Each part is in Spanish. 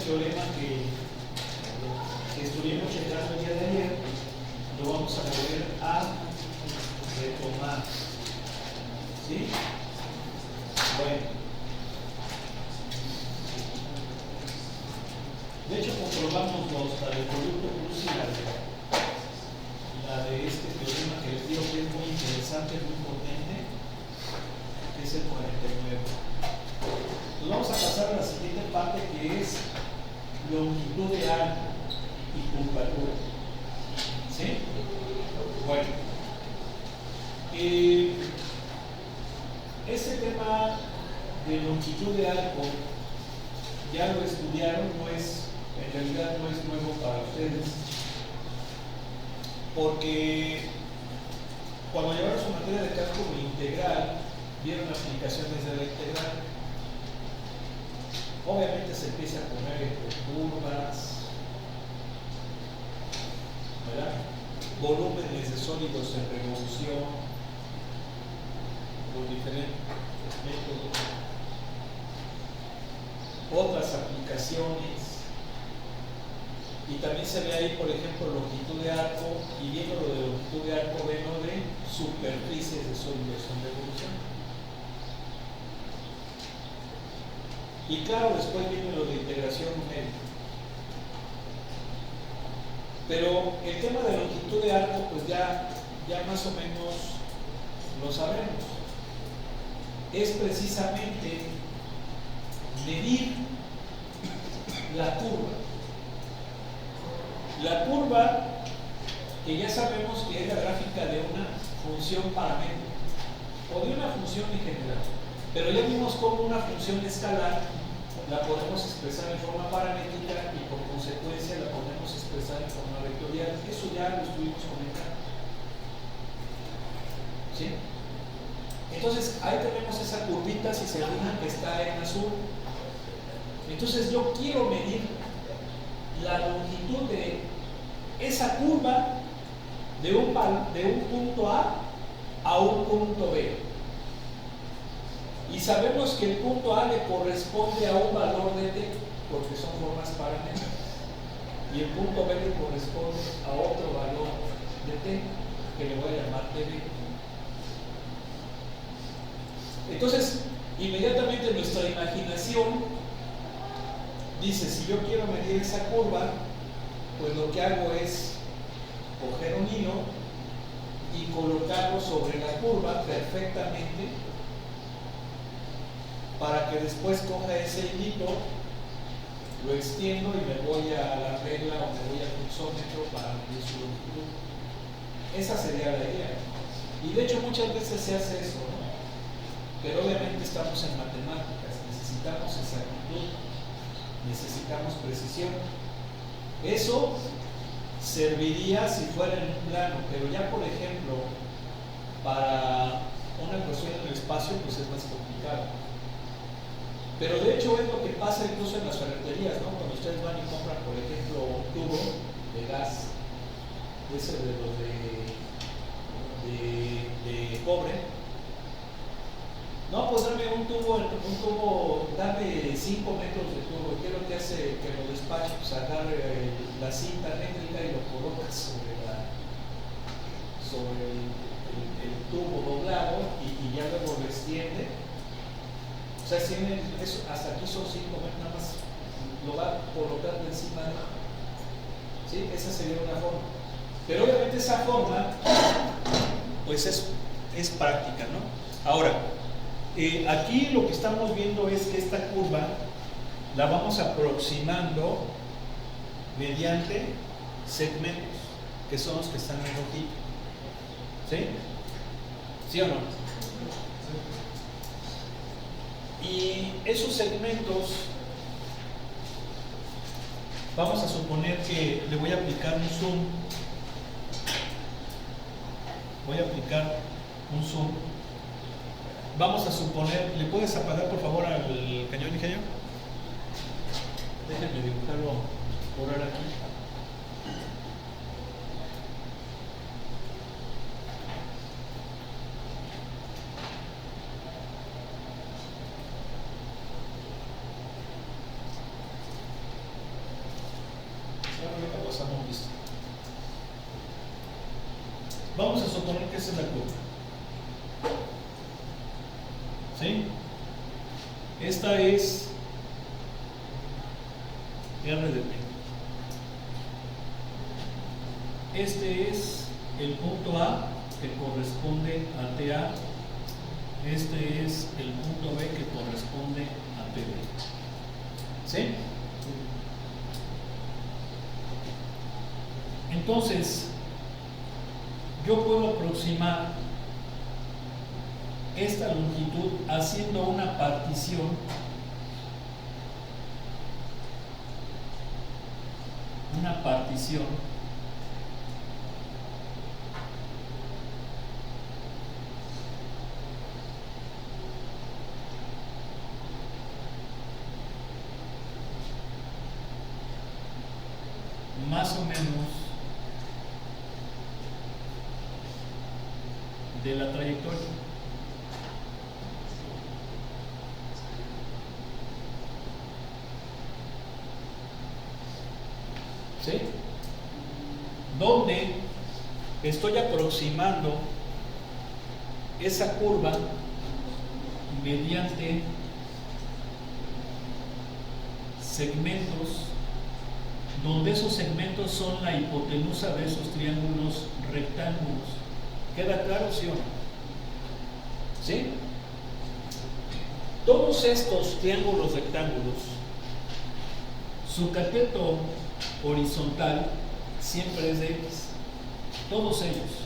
teorema que estuvimos checando el día de ayer, lo vamos a volver a retomar. ¿Sí? Bueno. De hecho, comprobamos la del producto cruz y la de este teorema que les digo que es muy interesante, muy potente, que es el 49. Nos vamos a pasar a la siguiente parte, que es longitud de arco y curvatura. ¿Sí? Bueno. Este tema de longitud de arco ya lo estudiaron, en realidad no es nuevo para ustedes, porque cuando llevaron su materia de cálculo integral, vieron aplicaciones de la integral. Obviamente se empieza a poner curvas, ¿verdad? Volúmenes de sólidos en revolución, los diferentes métodos, otras aplicaciones, y también se ve ahí, por ejemplo, longitud de arco, y viendo lo de longitud de arco, ven lo de superficies de sólidos en revolución. Y claro, después viene lo de integración numérica. Pero el tema de longitud de arco, pues ya más o menos lo sabemos. Es precisamente medir la curva. La curva, que ya sabemos que es la gráfica de una función paramétrica o de una función en general, pero ya vimos cómo una función escalar la podemos expresar en forma paramétrica y por consecuencia la podemos expresar en forma vectorial. Eso ya lo estuvimos comentando. ¿Sí? Entonces ahí tenemos esa curvita, si se fijan, que está en azul. Entonces yo quiero medir la longitud de esa curva de un punto A un punto B. Y sabemos que el punto A le corresponde a un valor de t, porque son formas paramétricas. Y el punto B le corresponde a otro valor de t, que le voy a llamar tb. Entonces, inmediatamente nuestra imaginación dice, si yo quiero medir esa curva, pues lo que hago es coger un hilo y colocarlo sobre la curva perfectamente, para que después coja ese hilito, lo extiendo y me voy a la regla o me voy al pulsómetro para medir su longitud. Esa sería la idea. Y de hecho muchas veces se hace eso, ¿no? Pero obviamente estamos en matemáticas, necesitamos exactitud, necesitamos precisión. Eso serviría si fuera en un plano, pero ya por ejemplo, para una ecuación en el espacio, pues es más complicado. Pero de hecho es lo que pasa incluso en las ferreterías, ¿no? Cuando ustedes van y compran, por ejemplo, un tubo de gas, ese de los de cobre. No, pues dame un tubo, dame 5 metros de tubo. ¿Qué es lo que hace que lo despache? Pues agarre la cinta métrica y lo coloca sobre el tubo doblado y ya luego lo extiende. O sea, hasta aquí son 5 metros, nada más lo va colocando encima de. ¿Sí? Esa sería una forma. Pero obviamente esa forma, pues es práctica, ¿no? Ahora, aquí lo que estamos viendo es que esta curva la vamos aproximando mediante segmentos, que son los que están en rojito. ¿Sí? ¿Sí o no? Y esos segmentos, vamos a suponer que le voy a aplicar un zoom. Voy a aplicar un zoom. Vamos a suponer, ¿le puedes apagar por favor al cañón, ingeniero? Déjenme dibujarlo por ahora aquí. hemos visto. Vamos a suponer que esa es la curva. ¿Sí? Esta es R de P. Este es el punto A que corresponde a TA. Este es el punto B que corresponde a PB. ¿Sí? Entonces, yo puedo aproximar esta longitud haciendo una partición más o menos de la trayectoria. ¿Sí? Donde estoy aproximando esa curva mediante segmentos, donde esos segmentos son la hipotenusa de esos triángulos rectángulos. ¿Queda claro, sí o no? ¿Sí? Todos estos triángulos rectángulos, su cateto horizontal siempre es de X. Todos ellos.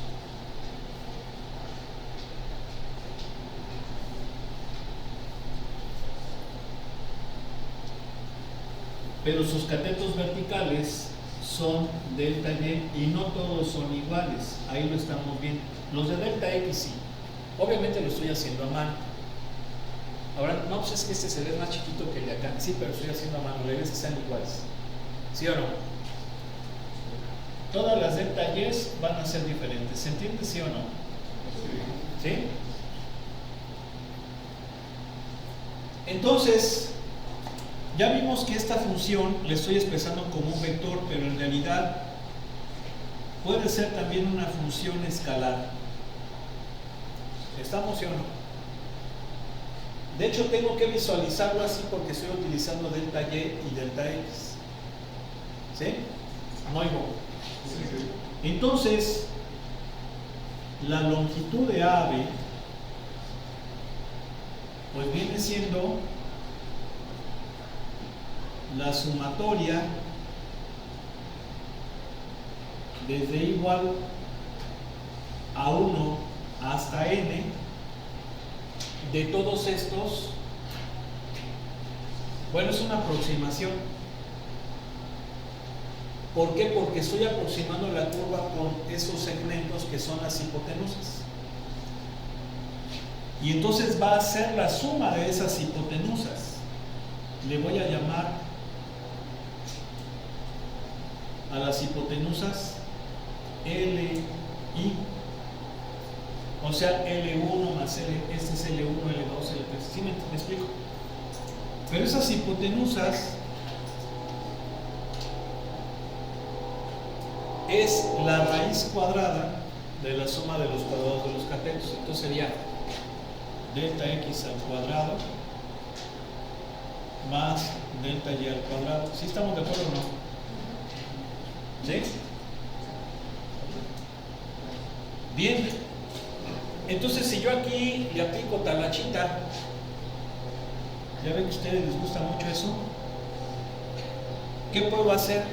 Pero sus catetos verticales son delta Y y no todos son iguales. Ahí lo estamos viendo. Los de delta X sí. Obviamente lo estoy haciendo a mano. Ahora, no, pues es que este se ve más chiquito que el de acá. Sí, pero estoy haciendo a mano. La idea es que sean iguales. ¿Sí o no? Todas las delta Y van a ser diferentes. ¿Se entiende, sí o no? ¿Sí? Entonces, ya vimos que esta función la estoy expresando como un vector, pero en realidad puede ser también una función escalar. ¿Estamos, sí o no? De hecho, tengo que visualizarlo así porque estoy utilizando delta Y y delta X. ¿Sí? No oigo. Entonces, la longitud de AB pues viene siendo la sumatoria desde igual a 1 hasta n de todos estos. Bueno, es una aproximación. ¿Por qué? Porque estoy aproximando la curva con esos segmentos que son las hipotenusas. Y entonces va a ser la suma de esas hipotenusas. Le voy a llamar a las hipotenusas LI. O sea, L1 más L, este es L1, L2, L3. ¿Sí me explico? Pero esas hipotenusas es la raíz cuadrada de la suma de los cuadrados de los catetos. Entonces sería delta X al cuadrado más delta Y al cuadrado. ¿Sí estamos de acuerdo o no? ¿Sí? Bien. Entonces, si yo aquí le aplico talachita, ya ven que a ustedes les gusta mucho eso, ¿qué puedo hacer?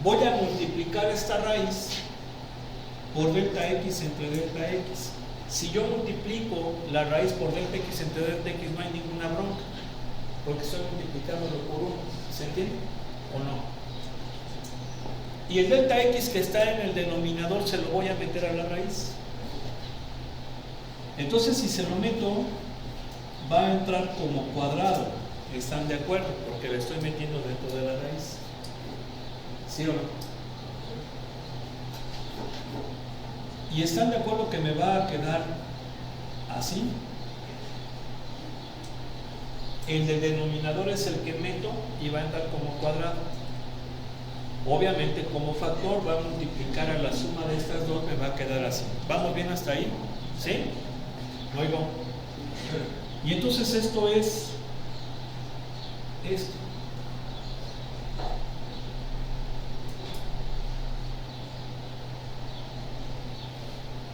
Voy a multiplicar esta raíz por delta X entre delta X. Si yo multiplico la raíz por delta X entre delta X, no hay ninguna bronca, porque estoy multiplicándolo por 1. ¿Se entiende o no? Y el delta X que está en el denominador se lo voy a meter a la raíz. Entonces, si se lo meto, va a entrar como cuadrado. ¿Están de acuerdo? Porque le estoy metiendo dentro de la raíz. ¿Sí o no? ¿Y están de acuerdo que me va a quedar así? El del denominador es el que meto y va a entrar como cuadrado. Obviamente como factor va a multiplicar a la suma de estas dos, me va a quedar así. ¿Vamos bien hasta ahí? ¿Sí? ¿No oigo? Y entonces esto es esto.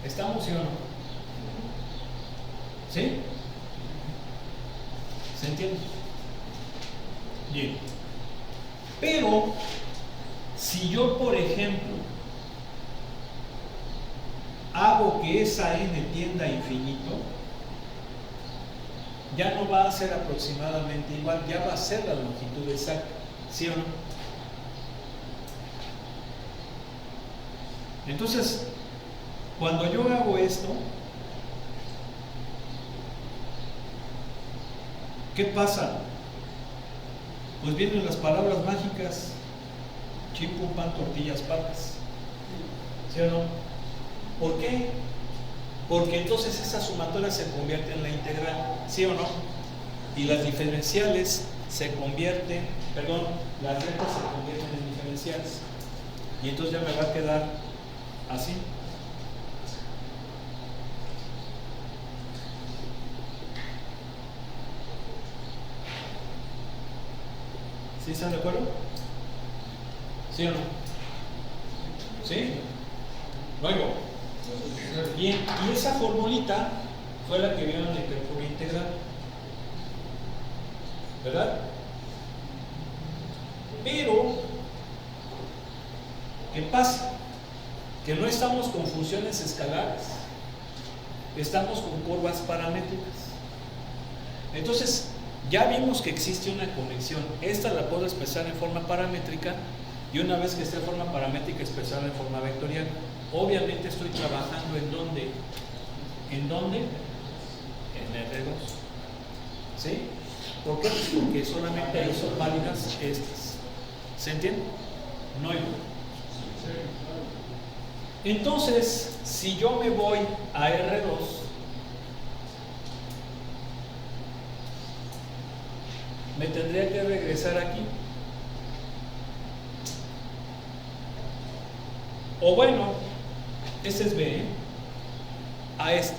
¿Estamos sí o no? ¿Sí? ¿Se entiende? Bien. Pero, si yo, por ejemplo, hago que esa n tienda a infinito, ya no va a ser aproximadamente igual, ya va a ser la longitud exacta, ¿sí o no? Entonces, cuando yo hago esto, ¿qué pasa? Pues vienen las palabras mágicas: chimpu, pan, tortillas, papas. ¿Sí o no? ¿Por qué? Porque entonces esa sumatoria se convierte en la integral, ¿sí o no? Y las diferenciales se convierten, las rectas se convierten en diferenciales. Y entonces ya me va a quedar así. ¿Sí están de acuerdo? ¿Sí o no? ¿Sí? Luego. Bien, y esa formulita fue la que vieron en el cálculo integral, ¿verdad? Pero, ¿qué pasa? Que no estamos con funciones escalares, estamos con curvas paramétricas. Entonces, ya vimos que existe una conexión. Esta la puedo expresar en forma paramétrica, y una vez que esté en forma paramétrica, expresarla en forma vectorial. Obviamente estoy trabajando ¿en dónde? ¿En dónde? En R2. ¿Sí? ¿Por qué? Porque solamente ahí son válidas estas. ¿Se entiende? No hay. Entonces, si yo me voy a R2, me tendría que regresar aquí. O bueno, este es B, ¿eh? A esta.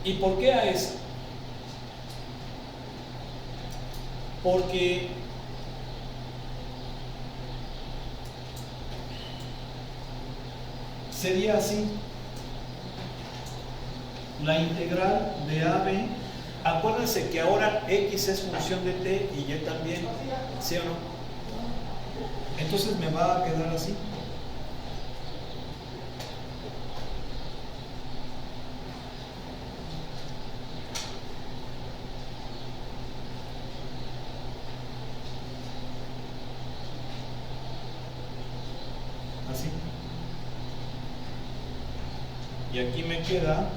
¿Y por qué a esta? Porque sería así: la integral de AB. Acuérdense que ahora X es función de T y Y también, ¿sí o no? Entonces me va a quedar así. Así. Y aquí me queda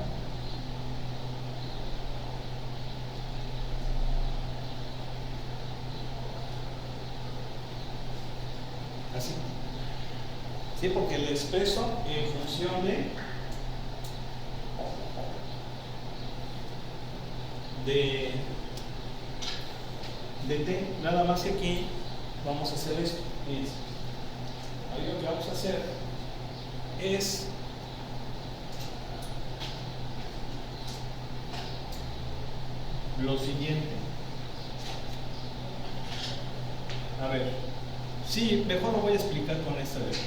así. Sí, porque le expreso en función de T. Nada más que aquí vamos a hacer esto. Fíjense. Ahí lo que vamos a hacer es lo siguiente. A ver, sí, mejor lo voy a explicar con esta vez.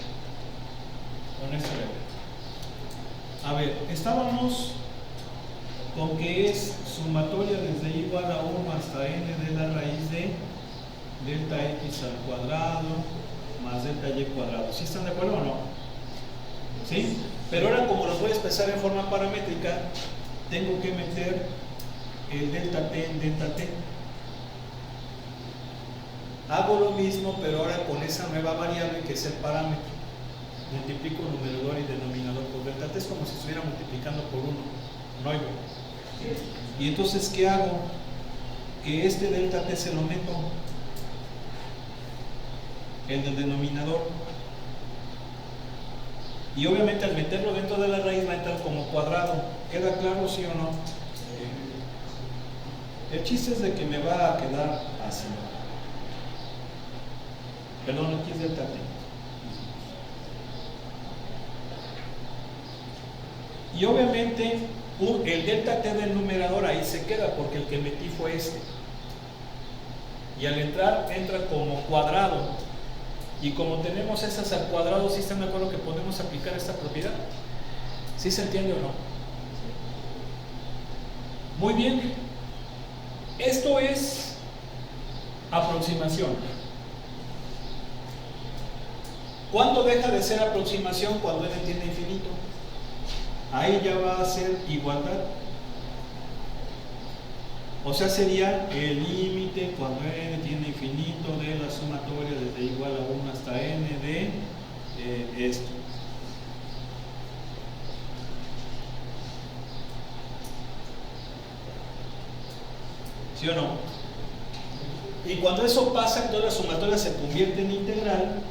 A ver, estábamos con que es sumatoria desde igual a 1 hasta n de la raíz de delta x al cuadrado más delta y cuadrado. ¿Sí están de acuerdo o no? ¿Sí? Pero ahora, como los voy a expresar en forma paramétrica, tengo que meter el delta t en delta t. Hago lo mismo, pero ahora con esa nueva variable que es el parámetro. Multiplico numerador y denominador por delta t, es como si estuviera multiplicando por 1. No hay. Y entonces, ¿qué hago? Que este delta t se lo meto, el del denominador. Y obviamente al meterlo dentro de la raíz va a entrar como cuadrado. ¿Queda claro, sí o no? El chiste es de que me va a quedar así. Perdón, aquí es delta t. Y obviamente el delta t del numerador ahí se queda porque el que metí fue este. Y al entrar, entra como cuadrado. Y como tenemos esas al cuadrado, ¿sí están de acuerdo que podemos aplicar esta propiedad? ¿Sí se entiende o no? Muy bien. Esto es aproximación. ¿Cuándo deja de ser aproximación? Cuando n tiende a infinito. Ahí ya va a ser igualdad. O sea, sería el límite cuando n tiende a infinito de la sumatoria desde igual a 1 hasta n de esto. ¿Sí o no? Y cuando eso pasa, entonces la sumatoria se convierte en integral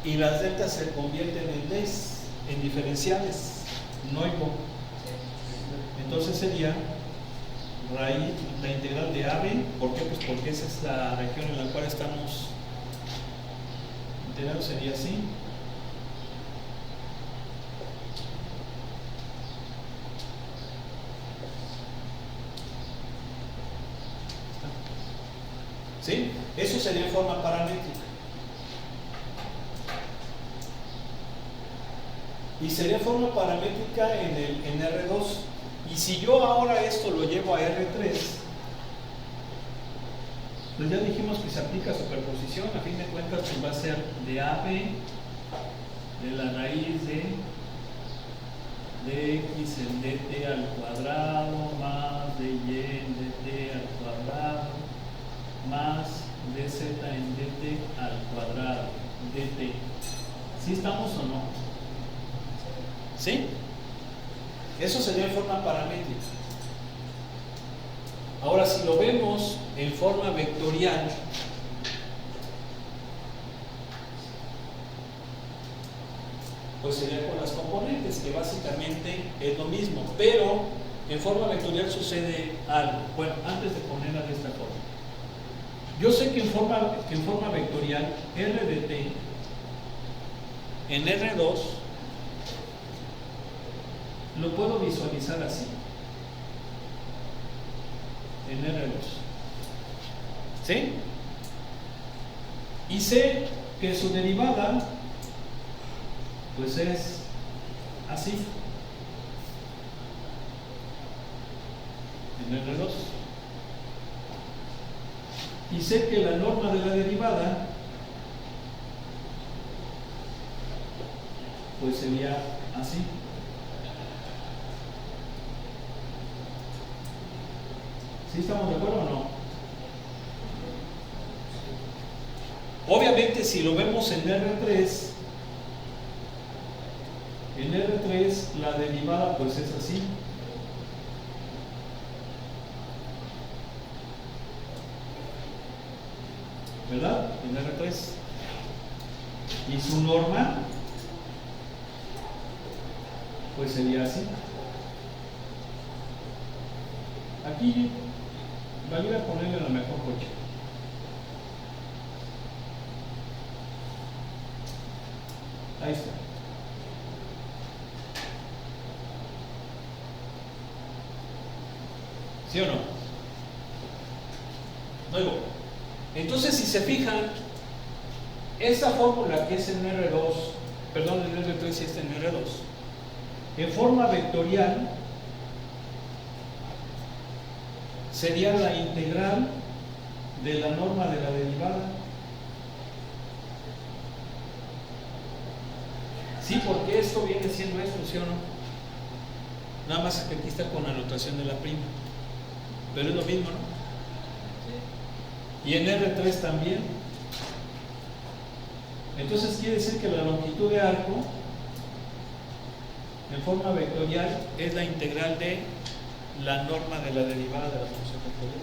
y las deltas se convierten en des, en diferenciales, no igual. Entonces sería raíz, la integral de AB. ¿Por qué? Pues porque esa es la región en la cual estamos integrando, sería así. ¿Sí? Eso sería en forma paramétrica. Y sería forma paramétrica en R2. Y si yo ahora esto lo llevo a R3, pues ya dijimos que se aplica superposición. A fin de cuentas, pues va a ser de AB de la raíz de x en dt al cuadrado más de y en dt al cuadrado más dz en dt al cuadrado dt. ¿Sí estamos o no? ¿Sí? Eso sería en forma paramétrica. Ahora, si lo vemos en forma vectorial, pues sería con las componentes, que básicamente es lo mismo, pero en forma vectorial sucede algo. Bueno, antes de ponerla de esta forma, yo sé que en forma vectorial r de t en R2 lo puedo visualizar así, en R2. ¿Sí? Y sé que su derivada pues es así, en R2. Y sé que la norma de la derivada pues sería así. ¿Sí estamos de acuerdo o no? Obviamente, si lo vemos en R3, la derivada pues es así. ¿Verdad? En R3. Y su norma pues sería así. Aquí voy a ponerle la mejor coche. Ahí está. ¿Sí o no? Luego, entonces si se fijan, esa fórmula que es en R2, perdón, en R3 y está en R2, en forma vectorial sería la integral de la norma de la derivada. Sí, porque esto viene siendo esto, ¿sí o no? Nada más que aquí está con anotación de la prima. Pero es lo mismo, ¿no? Y en R3 también. Entonces quiere decir que la longitud de arco en forma vectorial es la integral de la norma de la derivada de la función vectorial.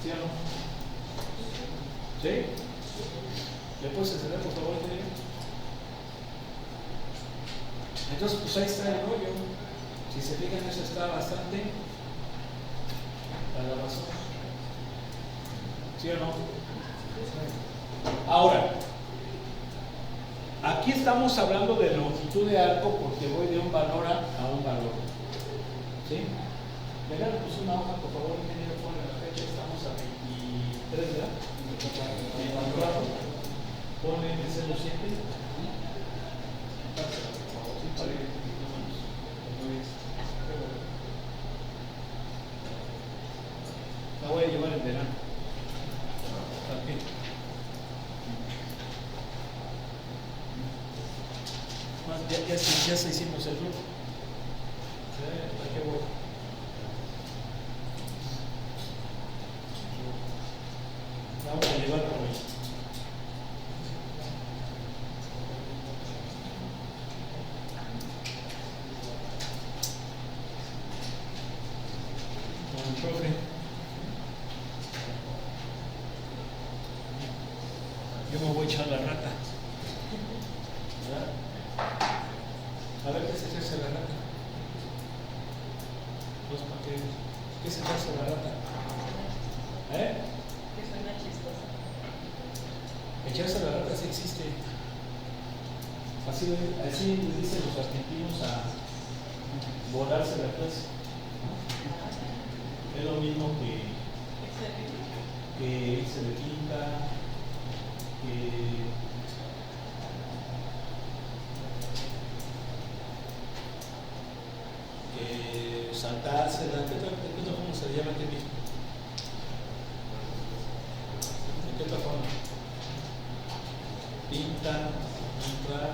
¿Sí o no? ¿Sí? ¿Le puedes acceder, por favor? Entonces, pues ahí está el rollo. Si se fijan, eso está bastante a la razón. ¿Sí o no? Ahora, aquí estamos hablando de longitud de arco porque voy de un valor a un valor. ¿Sí? Vengan, pues una hoja, por favor, ingeniero, ponle la fecha, estamos a 23, ¿verdad? 24. Ponle que se lo siente. La voy a llevar en verano. Aquí. Ya se hicimos el grupo. ¿A qué voy? Vamos a llevar por ahí. Con el profe. Yo me voy a echar la rata. ¿Verdad? A ver qué se echarse la rata. Dos paquetes. ¿Qué se echarse la rata? Que suena chistoso. Echarse la rata sí existe. Así le dicen los argentinos a volarse la clase. Es lo mismo que irse de quinta, que saltarse, ¿qué otra forma se le llama aquí mismo? ¿De qué otra forma? Pinta, entrar,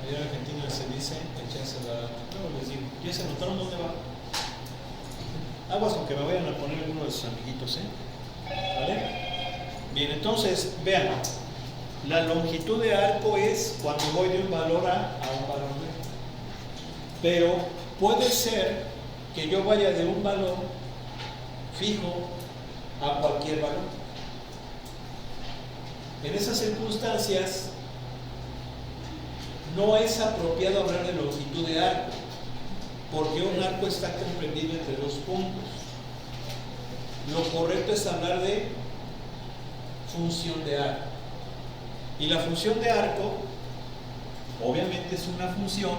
allá en Argentina se dice echarse la. No, les digo, ¿ya se notaron dónde va? Aguas con que me vayan a poner alguno de sus amiguitos, ¿vale? Bien, entonces, vean, la longitud de arco es cuando voy de un valor a un valor B. Pero puede ser que yo vaya de un valor fijo a cualquier valor. En esas circunstancias no es apropiado hablar de longitud de arco, porque un arco está comprendido entre dos puntos. Lo correcto es hablar de función de arco. Y la función de arco, obviamente es una función,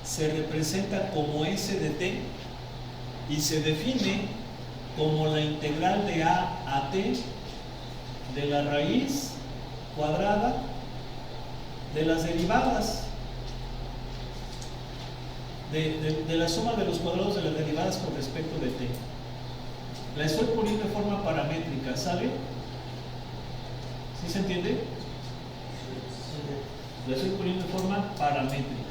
se representa como s de t y se define como la integral de a a t de la raíz cuadrada de las derivadas de la suma de los cuadrados de las derivadas con respecto de t. La estoy poniendo de forma paramétrica, ¿sale? ¿Sí se entiende? La estoy poniendo de forma paramétrica.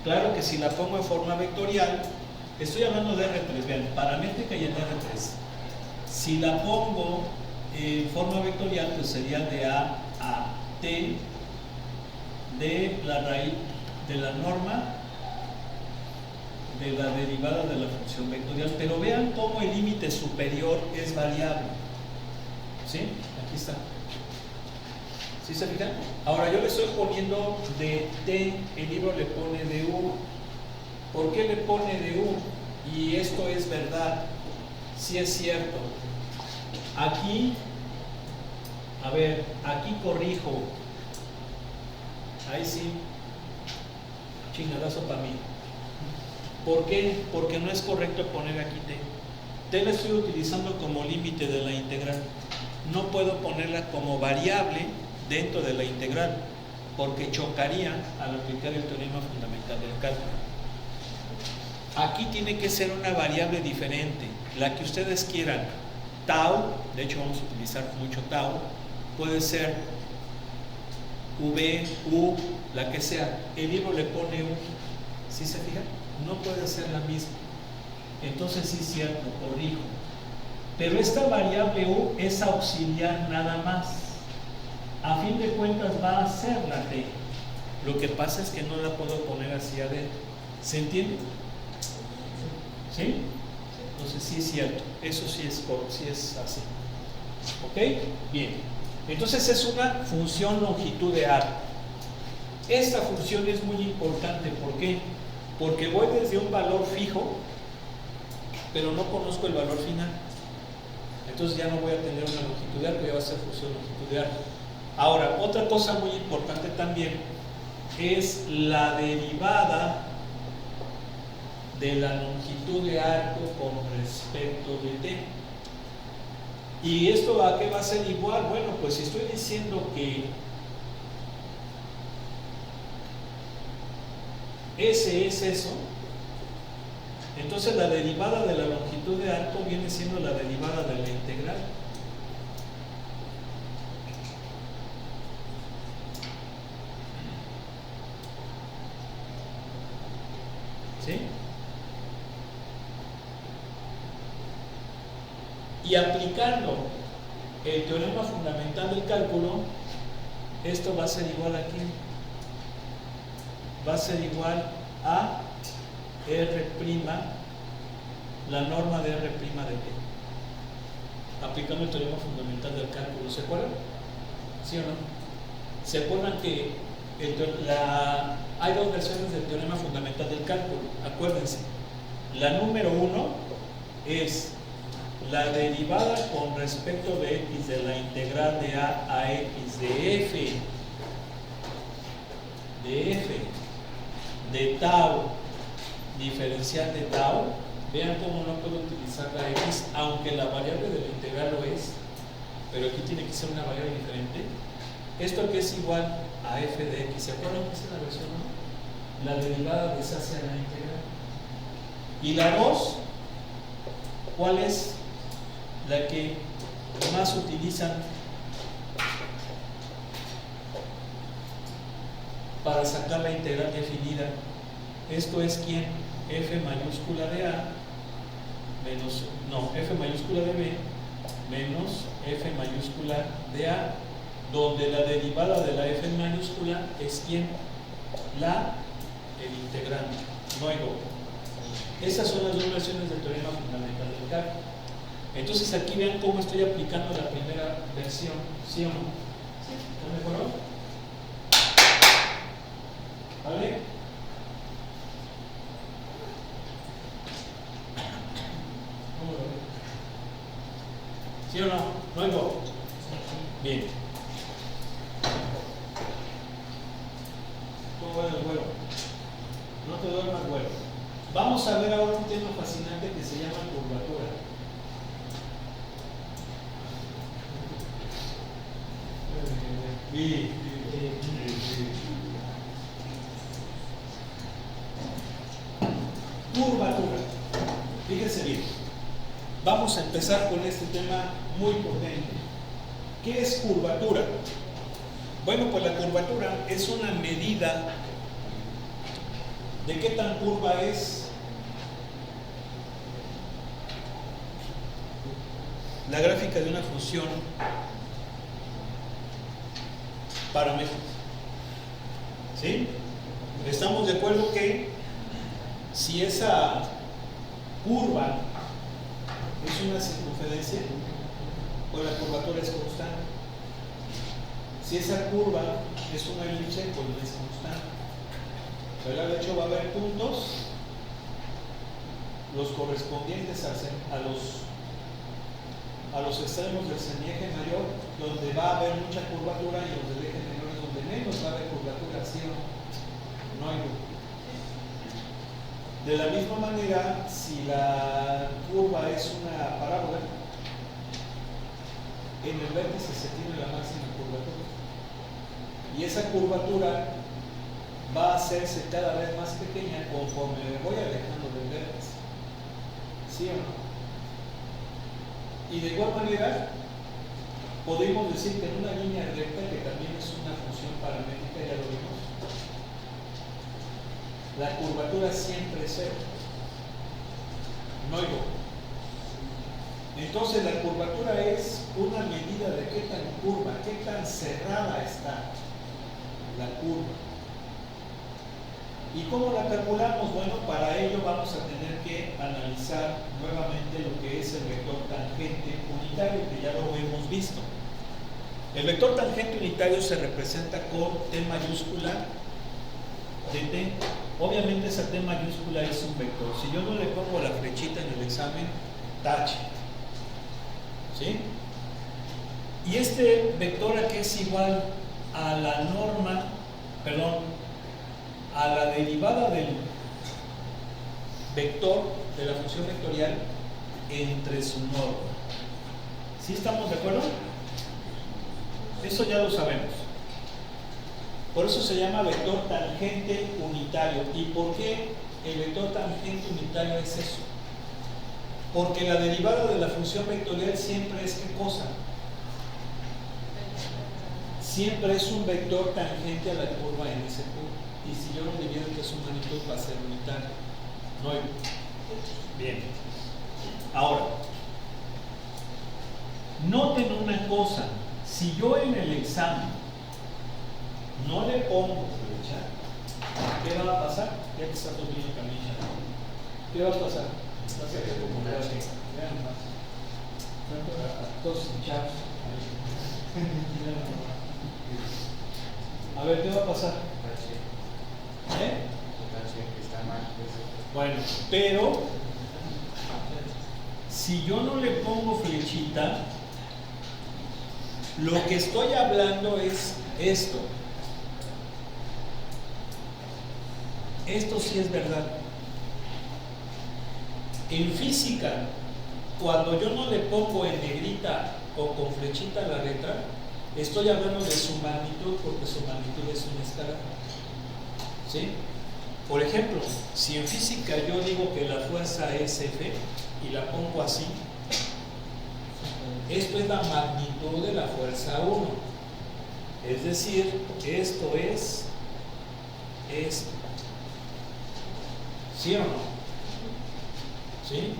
Claro que si la pongo en forma vectorial, estoy hablando de R3, vean, paramétrica y en R3. Si la pongo en forma vectorial, pues sería de A a T de la raíz de la norma de la derivada de la función vectorial. Pero vean cómo el límite superior es variable. ¿Sí? Aquí está. ¿Sí se fijan? Ahora yo le estoy poniendo de T, el libro le pone de U. ¿Por qué le pone de U? Y esto es verdad, sí es cierto. Aquí, a ver, aquí corrijo. Ahí sí, chingadazo para mí. ¿Por qué? Porque no es correcto poner aquí T. T la estoy utilizando como límite de la integral. No puedo ponerla como variable dentro de la integral, porque chocaría al aplicar el teorema fundamental del cálculo. Aquí tiene que ser una variable diferente, la que ustedes quieran. Tau, de hecho vamos a utilizar mucho tau, puede ser V, U, la que sea. El libro le pone U, ¿sí se fijan? No puede ser la misma. Entonces sí es cierto, corrijo. Pero esta variable U es auxiliar nada más. A fin de cuentas va a ser la T. Lo que pasa es que no la puedo poner así adentro. ¿Se entiende? ¿Sí? Entonces sí es cierto. Eso sí es así. ¿Ok? Bien. Entonces es una función longitud de arco. Esta función es muy importante. ¿Por qué? Porque voy desde un valor fijo pero no conozco el valor final. Entonces ya no voy a tener una longitud de arco, ya va a ser función longitud de arco. Ahora, otra cosa muy importante también es la derivada de la longitud de arco con respecto de t. ¿Y esto a qué va a ser igual? Bueno, pues si estoy diciendo que S es eso, entonces la derivada de la longitud de arco viene siendo la derivada de la integral. ¿Sí? Y aplicando el teorema fundamental del cálculo, esto va a ser igual aquí. Va a ser igual a R', la norma de R' de t. Aplicando el teorema fundamental del cálculo. ¿Se acuerdan? ¿Sí o no? ¿Se acuerdan que hay dos versiones del teorema fundamental del cálculo? Acuérdense. La número 1 es la derivada con respecto de x de la integral de a x de f de tau diferencial de tau. Vean cómo no puedo utilizar la x, aunque la variable de la integral lo es, pero aquí tiene que ser una variable diferente. Esto que es igual a f de x, ¿se acuerdan que es la versión 1? La derivada deshace a la integral. Y la 2, ¿cuál es? La que más utilizan para sacar la integral definida. Esto es ¿quién? F mayúscula de A menos, no, F mayúscula de B menos F mayúscula de A, donde la derivada de la F mayúscula es ¿quién? El integrante, no hay doble. Esas son las dos versiones del teorema fundamental del cálculo. Entonces aquí vean cómo estoy aplicando la primera versión, ¿sí o no? ¿Sí? ¿Ya mejoró? ¿Vale? ¿Sí o no? ¿No hay doble? Bien. ¿Cómo va el vuelo? No te duermas, vuelo. Vamos a ver ahora un tema fascinante que se llama curvatura. Curvatura. Fíjense bien. Vamos a empezar con este tema muy potente. ¿Qué es curvatura? Bueno, pues la curvatura es una medida de qué tan curva es la gráfica de una función paramétrica. ¿Sí? Estamos de acuerdo que si esa curva es una circunferencia, pues la curvatura es constante. Si esa curva es una elipse, pues no es constante. ¿Verdad? De hecho, va a haber puntos, los correspondientes a los extremos del semieje mayor, donde va a haber mucha curvatura, y los del eje menor es donde menos va a haber curvatura, ¿sí o no? No hay duda. De la misma manera, si la curva es una parábola, en el vértice se tiene la máxima curvatura. Y esa curvatura va a hacerse cada vez más pequeña conforme me voy alejando del vértice. ¿Sí o no? Y de igual manera, podemos decir que en una línea recta, que también es una función paramétrica, ya lo vimos, la curvatura siempre es cero. No hay doble. Entonces la curvatura es una medida de qué tan curva, qué tan cerrada está la curva. ¿Y cómo la calculamos? Bueno, para ello vamos a tener que analizar nuevamente lo que es el vector tangente unitario, que ya lo hemos visto. El vector tangente unitario se representa con T mayúscula de T. Obviamente esa T mayúscula es un vector. Si yo no le pongo la flechita en el examen, tache. ¿Sí? Y este vector aquí es igual a la norma, perdón, a la derivada del vector de la función vectorial entre su norma. ¿Sí estamos de acuerdo? Eso ya lo sabemos. Por eso se llama vector tangente unitario. ¿Y por qué el vector tangente unitario es eso? Porque la derivada de la función vectorial siempre es ¿qué cosa? Siempre es un vector tangente a la curva en ese punto. Y si yo lo divido entre su magnitud va a ser unitario. No hay... Bien. Ahora, noten una cosa. Si yo en el examen no le pongo flecha, ¿qué va a pasar? Ya que está todo bien camilla. ¿Qué va a pasar? Va a ser vean más. Todos hinchados. A ver, ¿qué va a pasar? Bueno, pero si yo no le pongo flechita, lo que estoy hablando es esto. Esto sí es verdad. En física, cuando yo no le pongo en negrita o con flechita a la letra, estoy hablando de su magnitud porque su magnitud es una escala. ¿Sí? Por ejemplo, si en física yo digo que la fuerza es F y la pongo así, esto es la magnitud de la fuerza 1. Es decir, esto es esto. ¿Sí o no? ¿Sí?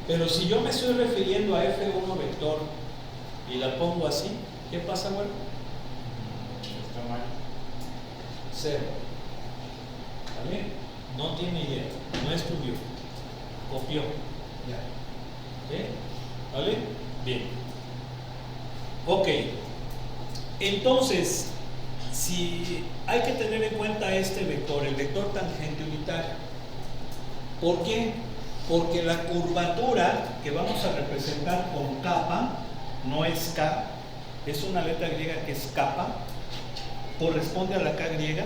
Pero si yo me estoy refiriendo a F1 vector y la pongo así, ¿qué pasa, bueno? Está mal. 0. ¿Está bien? No tiene idea, no estudió, copió. Ya. ¿Sí? ¿Vale? Bien. Ok. Entonces, si hay que tener en cuenta este vector, el vector tangente unitario. ¿Por qué? Porque la curvatura que vamos a representar con kappa no es K, es una letra griega que es kappa, corresponde a la K griega,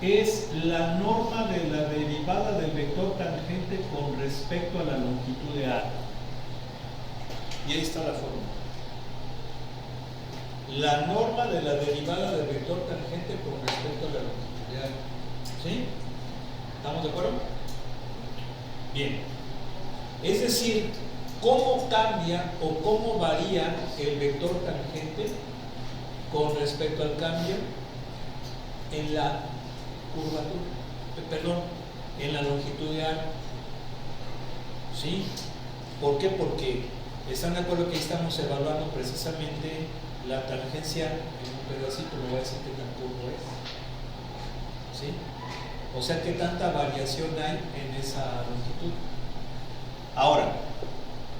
es la norma de la derivada del vector tangente con respecto a la longitud de A. Y ahí está la fórmula. La norma de la derivada del vector tangente con respecto a la longitud de A. ¿Sí? ¿Estamos de acuerdo? Bien. Es decir, ¿cómo cambia o cómo varía el vector tangente con respecto al cambio en la curvatura? Perdón, en la longitud de A. ¿Sí? ¿Por qué? Porque están de acuerdo que estamos evaluando precisamente la tangencia en un pedacito, me voy a decir qué tan curvo es. ¿Sí? O sea, qué tanta variación hay en esa longitud. Ahora,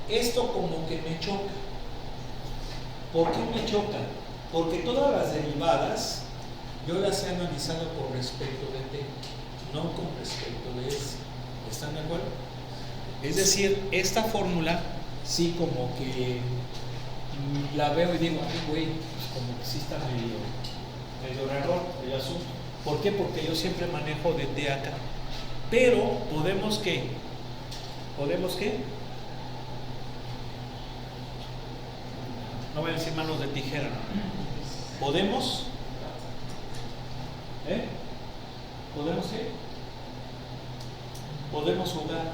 esto como que me choca. ¿Por qué me choca? Porque todas las derivadas yo las he analizado con respecto de T, no con respecto de S. ¿Están de acuerdo? Es decir, esta fórmula sí como que la veo y digo, ay güey, pues como que sí está medio error el asunto. ¿Por qué? Porque yo siempre manejo de T acá. Pero podemos ¿qué? ¿Podemos qué? No voy a decir manos de tijera. ¿Podemos? ¿Podemos qué? Podemos jugar.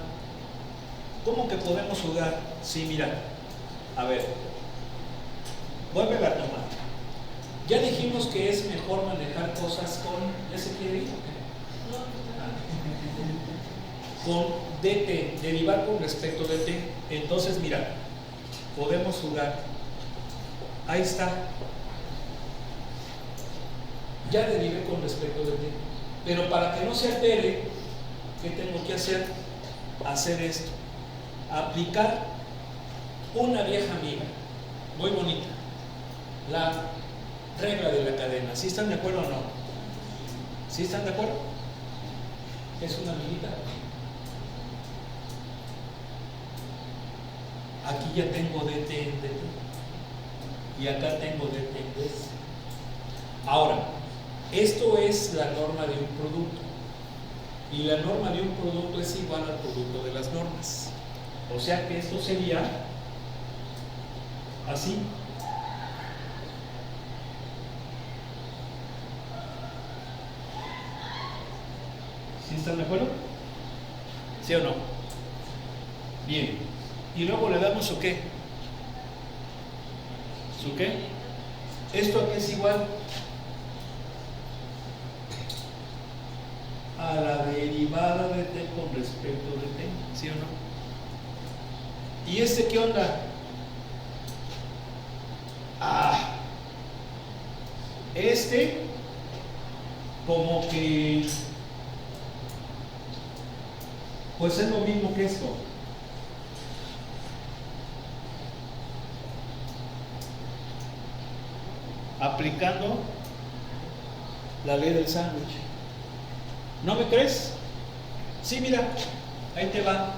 ¿Cómo que podemos jugar? Sí, mira. A ver. Vuelve a tomar. Ya dijimos que es mejor manejar cosas con... ¿Ya se quiere ir? Con dt, derivar con respecto de t. Entonces, mira, podemos jugar. Ahí está. Ya derivé con respecto de t. Pero para que no se altere, ¿qué tengo que hacer? Hacer esto. Aplicar una vieja amiga, muy bonita. La regla de la cadena. ¿Sí están de acuerdo o no? ¿Sí están de acuerdo? Es una amiguita. Aquí ya tengo dt en dt. Y acá tengo dt en ds. Ahora, esto es la norma de un producto. Y la norma de un producto es igual al producto de las normas. O sea que esto sería así. ¿Sí están de acuerdo? ¿Sí o no? Bien. ¿Y luego le damos su qué? ¿Su qué? ¿Esto a qué es igual? A la derivada de t con respecto de t, ¿sí o no? ¿Y este qué onda? Este como que pues es lo mismo que esto. Aplicando la ley del sándwich. ¿No me crees? Sí, mira, ahí te va.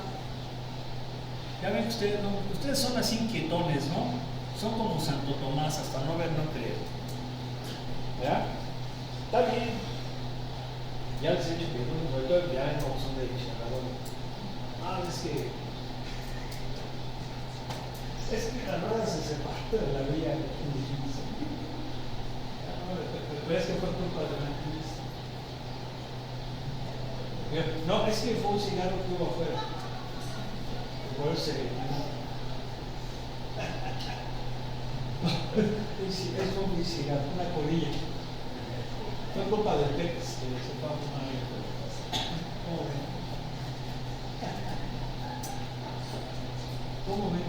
Ya ven que ustedes son así inquietones, ¿no? Son como Santo Tomás, hasta no ver, no creer. ¿Verdad? Está bien. Ya les he dicho que sobre todo ya no son de diccionario. Es que la rueda se parte de la vía. Pero es que fue culpa de la activista. No, es que fue un cigarro que hubo afuera. Por eso es como un cigarro, una colilla. Fue culpa del Pex que se fue a fumar. ¿Cómo ven? ¿Cómo ven?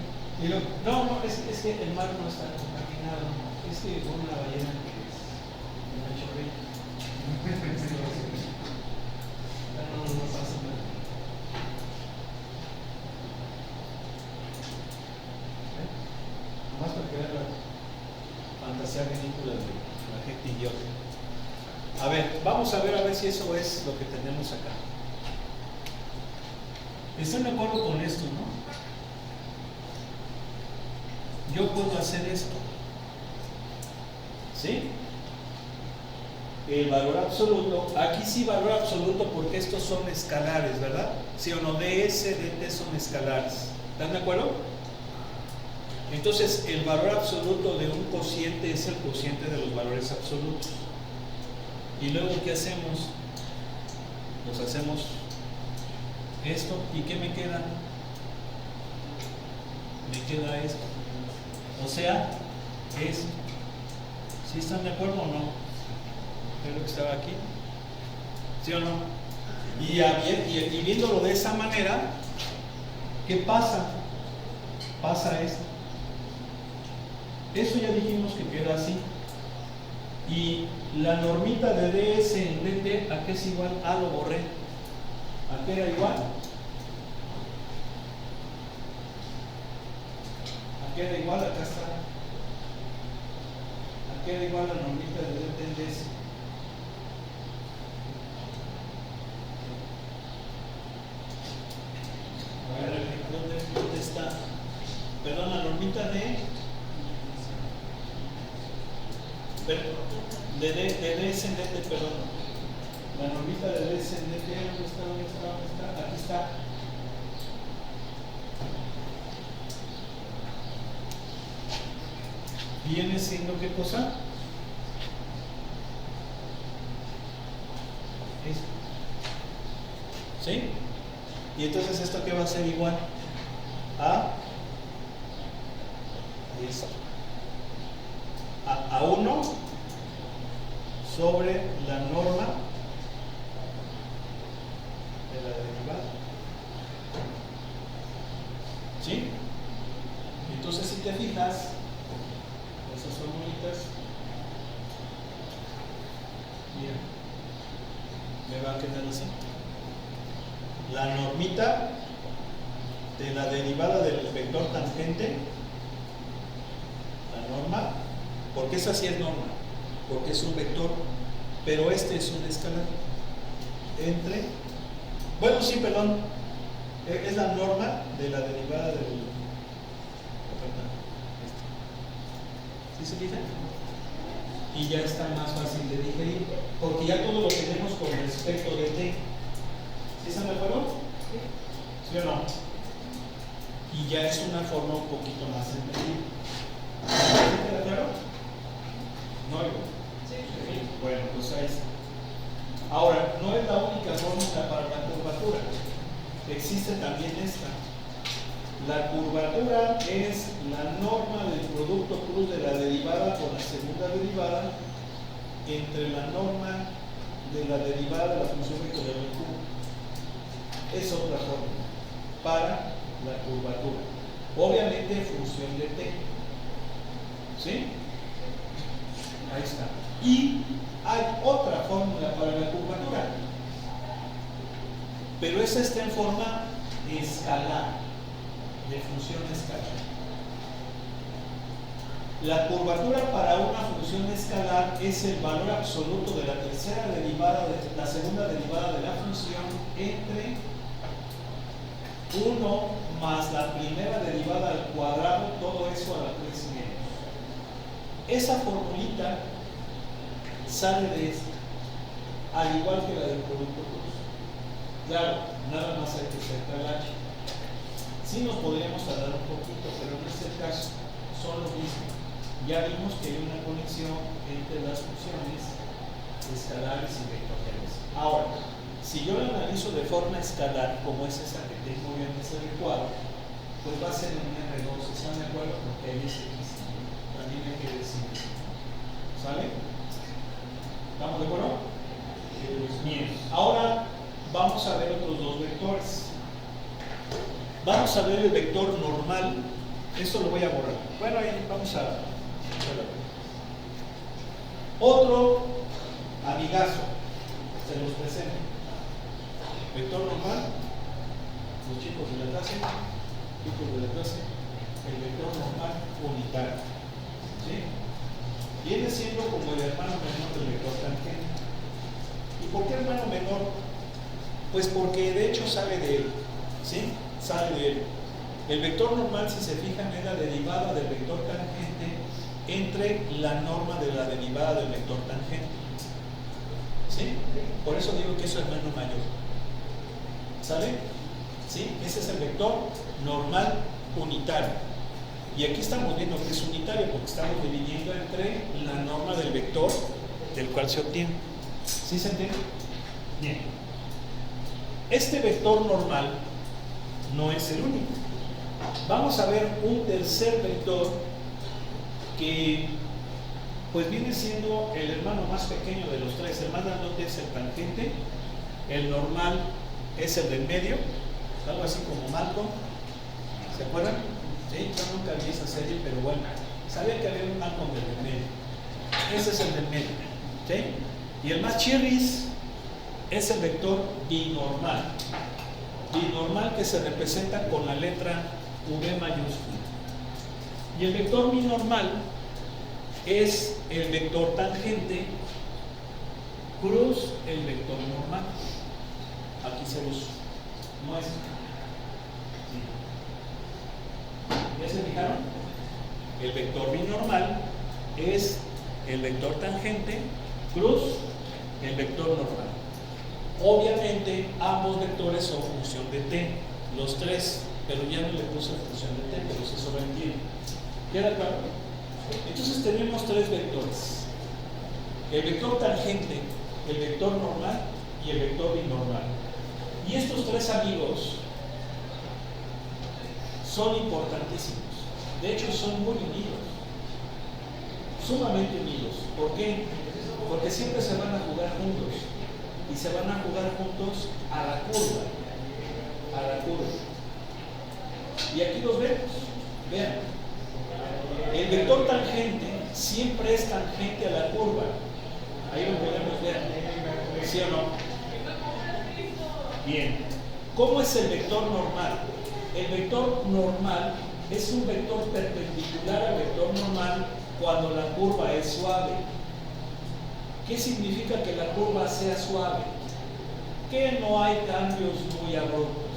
No, es que el mar no está contaminado. Es que fue una ballena que es una chorrilla. No pasa nada. Más para crear la fantasía ridícula de la gente idiota. A ver, vamos a ver si eso es lo que tenemos acá. ¿Están de acuerdo con esto, no? Yo puedo hacer esto. ¿Sí? El valor absoluto, aquí sí valor absoluto porque estos son escalares, ¿verdad? ¿Sí o no? ds, dt son escalares. ¿Están de acuerdo? Entonces, el valor absoluto de un cociente es el cociente de los valores absolutos. Y luego, ¿qué hacemos? Pues hacemos esto. ¿Y qué me queda? Me queda esto. O sea, esto. ¿Sí están de acuerdo o no? Creo que estaba aquí. ¿Sí o no? Y viéndolo de esa manera, ¿qué pasa? Pasa esto. Eso ya dijimos que queda así. Y la normita de ds en dt, ¿a qué es igual? Lo borré. ¿A qué era igual? ¿A qué era igual? Acá está. ¿A qué era igual la normita de dt en ds? A ver, ¿dónde está? Perdón, la normita de ds en dt, perdón. La normita de ds en dt, ¿dónde está? Aquí está. ¿Viene siendo qué cosa? Esto. ¿Sí? Y entonces esto qué va a ser igual a esto. A 1 sobre la norma de la derivada. ¿Sí? Entonces, si te fijas, esas formulitas, bien, me va a quedar así. La normita de la derivada del vector tangente, la norma, porque esa sí es norma, porque es un vector, pero este es un escalar entre Bueno, sí, perdón. Es la norma de la derivada del... ¿Sí se fija? Y ya está más fácil de digerir, porque ya todo lo tenemos con respecto de t. ¿Sí están de acuerdo? ¿Sí o no? Y ya es una forma un poquito más entendible. ¿Sí de acuerdo? ¿No oigo? Sí. Bueno, pues ahí está. Ahora, no es la única fórmula para la curvatura. Existe también esta. La curvatura es la norma del producto cruz de la derivada con la segunda derivada entre la norma de la derivada de la función vectorial del cubo. Es otra fórmula para la curvatura. Obviamente función de t. ¿Sí? Ahí está. Y hay otra fórmula para la curvatura, pero esa está en forma escalar, de función escalar. La curvatura para una función escalar es el valor absoluto de la tercera derivada, de la segunda derivada de la función entre 1 más la primera derivada al cuadrado, todo eso a la 3 menos. Esa formulita sale de esta, al igual que la del producto cruz. Claro, nada más hay que sacar el h. Sí nos podríamos tardar un poquito, pero en este caso son lo mismo. Ya vimos que hay una conexión entre las funciones escalares y vectoriales. Ahora, si yo la analizo de forma escalar, como es esa que tengo en ese recuadro, pues va a ser un R2, ¿están de acuerdo? Porque ahí es X. También hay que decir. ¿Sale? ¿Estamos de acuerdo? Bien. Ahora vamos a ver otros dos vectores. Vamos a ver el vector normal. Esto lo voy a borrar. Bueno, ahí vamos a... Otro amigazo. Se los presento. Vector normal. Los chicos de la clase. El vector normal unitario. ¿Sí? Viene siendo como el hermano menor del vector tangente. ¿Y por qué hermano menor? Pues porque de hecho sale de él. ¿Sí? Sale de él. El vector normal, si se fijan, es la derivada del vector tangente entre la norma de la derivada del vector tangente. ¿Sí? Por eso digo que es su hermano mayor. ¿Sale? ¿Sí? Ese es el vector normal unitario. Y aquí estamos viendo que es unitario porque estamos dividiendo entre la norma del vector del cual se obtiene. ¿Sí se entiende? Bien. Este vector normal no es el único. Vamos a ver un tercer vector que pues viene siendo el hermano más pequeño de los tres. El más grandote es el tangente, el normal es el del medio, algo así como Malcolm. ¿Se acuerdan? Sí, yo nunca vi esa serie, pero bueno, sabía que había un Malcolm del medio. Ese es el del medio. ¿Sí? Y el más chirris es el vector binormal. Binormal que se representa con la letra V mayúscula. Y el vector binormal es el vector tangente cruz el vector normal. Aquí se los muestra. ¿Ya se fijaron? El vector binormal es el vector tangente cruz el vector normal. Obviamente ambos vectores son función de t, los tres, pero ya no le puse función de t, pero se sobreentiende. ¿Queda claro? Entonces tenemos tres vectores: el vector tangente, el vector normal y el vector binormal. Y estos tres amigos son importantísimos. De hecho, son muy unidos, sumamente unidos. ¿Por qué? Porque siempre se van a jugar juntos. Y se van a jugar juntos a la curva. A la curva. Y aquí los vemos. Vean. El vector tangente siempre es tangente a la curva. Ahí lo podemos ver. ¿Sí o no? Bien. ¿Cómo es el vector normal? El vector normal es un vector perpendicular al vector normal cuando la curva es suave. ¿Qué significa que la curva sea suave? que no hay cambios muy abruptos,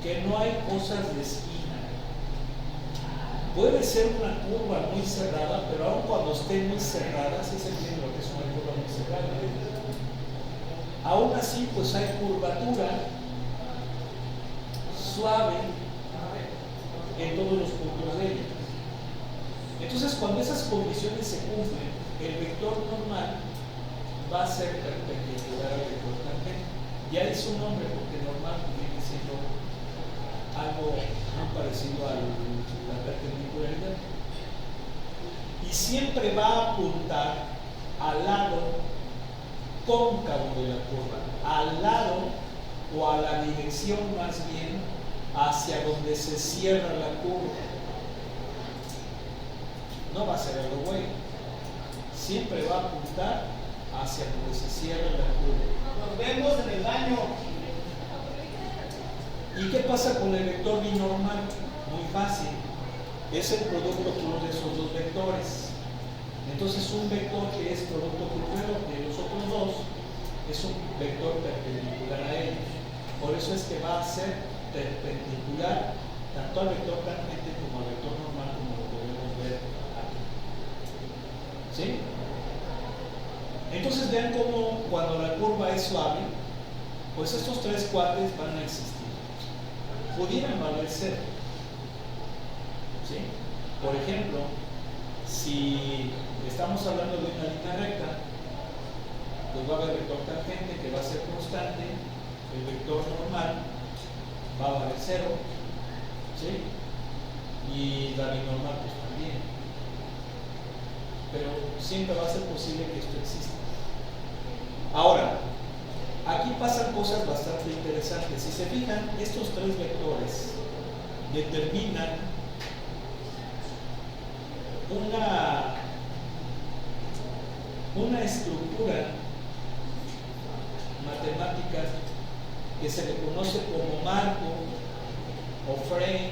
que no hay cosas de esquina. Puede ser una curva muy cerrada, pero aun cuando esté muy cerrada, sí se entiende lo que es una curva muy cerrada. Aún así, pues hay curvatura suave en todos los puntos de ella. Entonces, cuando esas condiciones se cumplen, el vector normal va a ser perpendicular al vector tangente. Ya es un nombre, porque normal viene siendo algo muy parecido a la perpendicularidad. Y siempre va a apuntar al lado cóncavo de la curva, al lado o a la dirección más bien hacia donde se cierra la curva. No va a ser algo bueno. Siempre va a apuntar hacia donde se cierra la curva. Nos vemos en el baño. ¿Y qué pasa con el vector binormal? Muy fácil. Es el producto puro de esos dos vectores. Entonces, un vector que es producto cruzado de los otros dos es un vector perpendicular a ellos. Por eso es que va a ser perpendicular tanto al vector tangente como al vector normal, como lo podemos ver aquí. ¿Sí? Entonces, vean cómo cuando la curva es suave, pues estos tres cuates van a existir. Pudieran valer cero. ¿Sí? Por ejemplo, si estamos hablando de una línea recta, pues va a haber vector tangente que va a ser constante, el vector normal va a valer cero, ¿sí? Y la binormal pues también. Pero siempre va a ser posible que esto exista. Ahora, aquí pasan cosas bastante interesantes. Si se fijan, estos tres vectores determinan una estructura matemática que se le conoce como marco o frame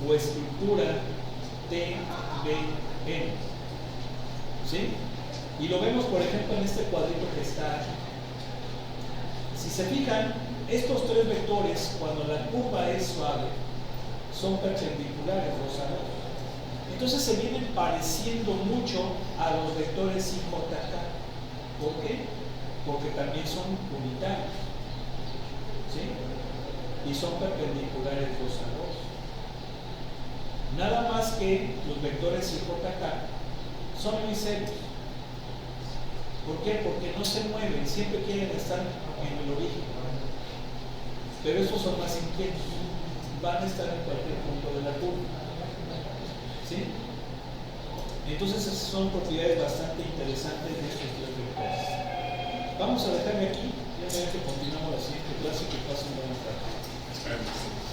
o estructura TBN. ¿Sí? Y lo vemos, por ejemplo, en este cuadrito que está aquí. Si se fijan, estos tres vectores, cuando la curva es suave, son perpendiculares los a los. Entonces se vienen pareciendo mucho a los vectores IJK. ¿Por qué? Porque también son unitarios. ¿Sí? Y son perpendiculares dos a dos. Nada más que los vectores IJK son muy serios. ¿Por qué? Porque no se mueven, siempre quieren estar en el origen. Pero estos son más inquietos, van a estar en cualquier punto de la curva. ¿Sí? Entonces esas son propiedades bastante interesantes de estos tres vectores. Vamos a dejarme aquí y a ver que continuamos la siguiente clase. Que pasen buenas tardes. Esperemos.